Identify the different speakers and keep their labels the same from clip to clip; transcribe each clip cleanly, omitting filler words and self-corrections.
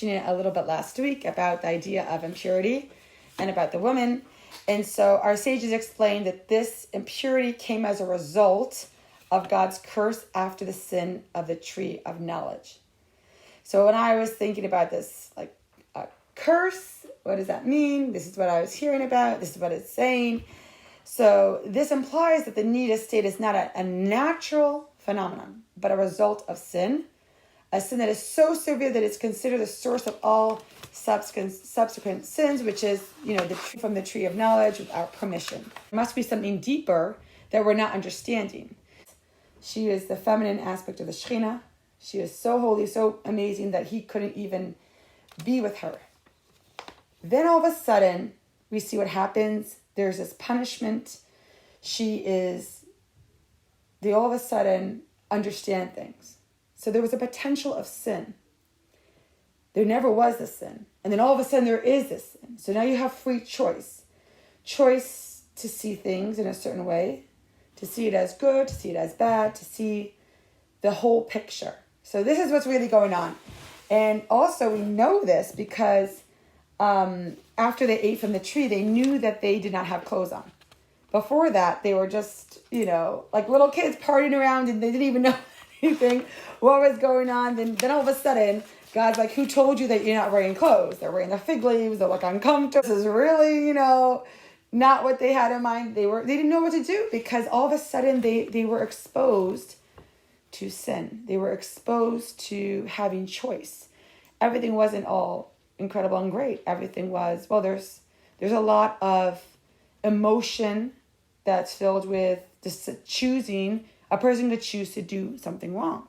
Speaker 1: mentioning it a little bit last week about the idea of impurity and about the woman. And so our sages explained that this impurity came as a result of God's curse after the sin of the tree of knowledge. So when I was thinking about this, like a curse, what does that mean? This is what I was hearing about. This is what it's saying. So this implies that the niddah state is not a natural phenomenon, but a result of sin. A sin that is so severe that it's considered the source of all subsequent sins, which is, from the tree of knowledge without permission. There must be something deeper that we're not understanding. She is the feminine aspect of the Shekhinah. She is so holy, so amazing that he couldn't even be with her. Then all of a sudden, we see what happens. There's this punishment. They all of a sudden understand things. So there was a potential of sin. There never was a sin. And then all of a sudden there is this sin. So now you have free choice. Choice to see things in a certain way, to see it as good, to see it as bad, to see the whole picture. So this is what's really going on. And also we know this because after they ate from the tree, they knew that they did not have clothes on. Before that, they were just, like little kids partying around and they didn't even know anything, what was going on. Then all of a sudden, God's like, who told you that you're not wearing clothes? They're wearing the fig leaves. They look uncomfortable. This is really, not what they had in mind. They didn't know what to do because all of a sudden they were exposed to sin. They were exposed to having choice. Everything wasn't all incredible and great. Everything was, there's a lot of emotion that's filled with just choosing, a person to choose to do something wrong.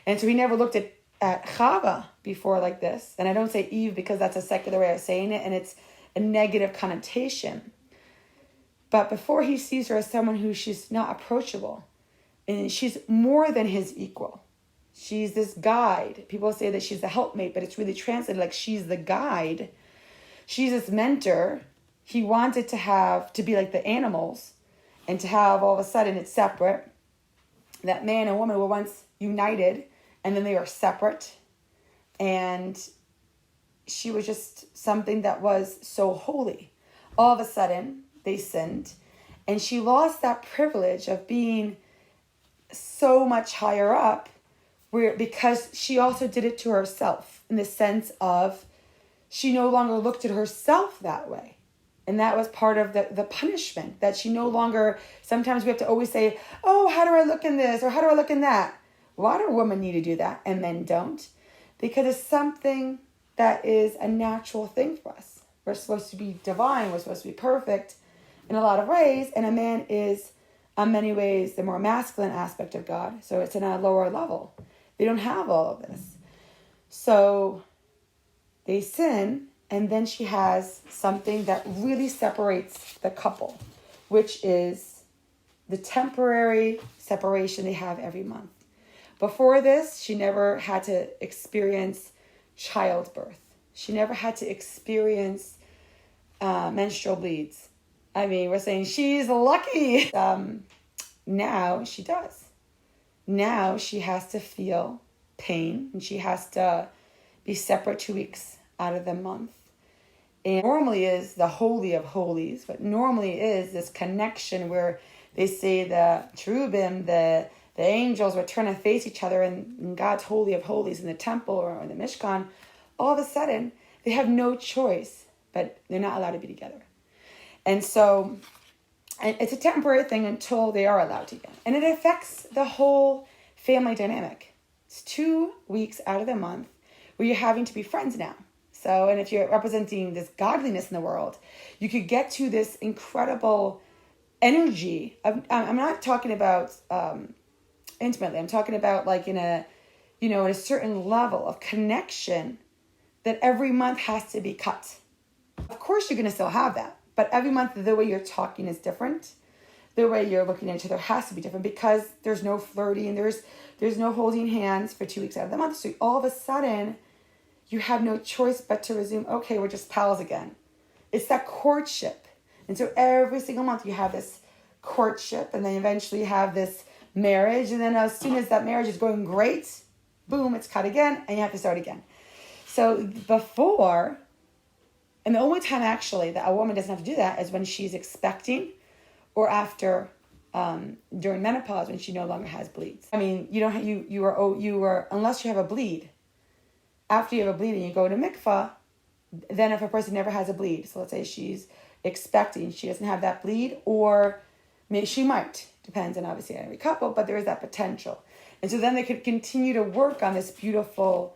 Speaker 1: And so we never looked at Chava before like this. And I don't say Eve because that's a secular way of saying it and it's a negative connotation. But before he sees her as someone who she's not approachable, and she's more than his equal. She's this guide. People say that she's the helpmate, but it's really translated like she's the guide. She's this mentor. He wanted to be like the animals and to have all of a sudden it's separate. That man and woman were once united and then they were separate. And she was just something that was so holy. All of a sudden they sinned and she lost that privilege of being so much higher up because she also did it to herself in the sense of she no longer looked at herself that way. And that was part of the punishment, that she no longer, sometimes we have to always say, oh, how do I look in this? Or how do I look in that? Why do women need to do that and men don't? Because it's something that is a natural thing for us. We're supposed to be divine. We're supposed to be perfect in a lot of ways. And a man is, in many ways, the more masculine aspect of God. So it's in a lower level. They don't have all of this. So they sin, and then she has something that really separates the couple, which is the temporary separation they have every month. Before this, she never had to experience childbirth. She never had to experience menstrual bleeds. I mean, we're saying she's lucky. Now she does. Now she has to feel pain and she has to be separate 2 weeks out of the month. And normally is the holy of holies, but normally is this connection where they say the cherubim, the angels would turn and face each other in God's holy of holies in the temple or in the Mishkan. All of a sudden, they have no choice, but they're not allowed to be together. And so it's a temporary thing until they are allowed to again. And it affects the whole family dynamic. It's 2 weeks out of the month where you're having to be friends now. So, and if you're representing this godliness in the world, you could get to this incredible energy. I'm not talking about intimately. I'm talking about like in a certain level of connection that every month has to be cut. Of course, you're going to still have that. But every month, the way you're talking is different. The way you're looking at each other has to be different because there's no flirting. There's no holding hands for 2 weeks out of the month. So all of a sudden, you have no choice but to resume, okay, we're just pals again. It's that courtship. And so every single month you have this courtship and then eventually you have this marriage. And then as soon as that marriage is going great, boom, it's cut again and you have to start again. So before, and the only time actually that a woman doesn't have to do that is when she's expecting or after, during menopause, when she no longer has bleeds. I mean, you are unless you have a bleed. After you have a bleed and you go to mikvah, then if a person never has a bleed, so let's say she's expecting, she doesn't have that bleed, or maybe she might, depends on obviously on every couple, but there is that potential. And so then they could continue to work on this beautiful,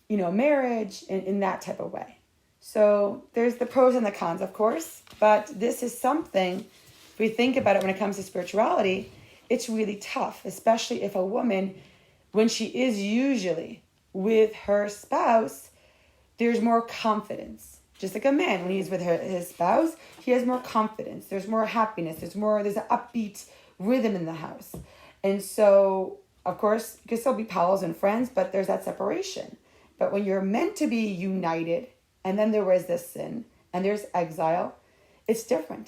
Speaker 1: marriage in that type of way. So there's the pros and the cons, of course, but this is something, if we think about it when it comes to spirituality, it's really tough, especially if a woman, when she is usually with her spouse, there's more confidence. Just like a man, when he's with his spouse, he has more confidence. There's more happiness. There's an upbeat rhythm in the house. And so, of course, you can still be pals and friends, but there's that separation. But when you're meant to be united, and then there was this sin, and there's exile, it's different.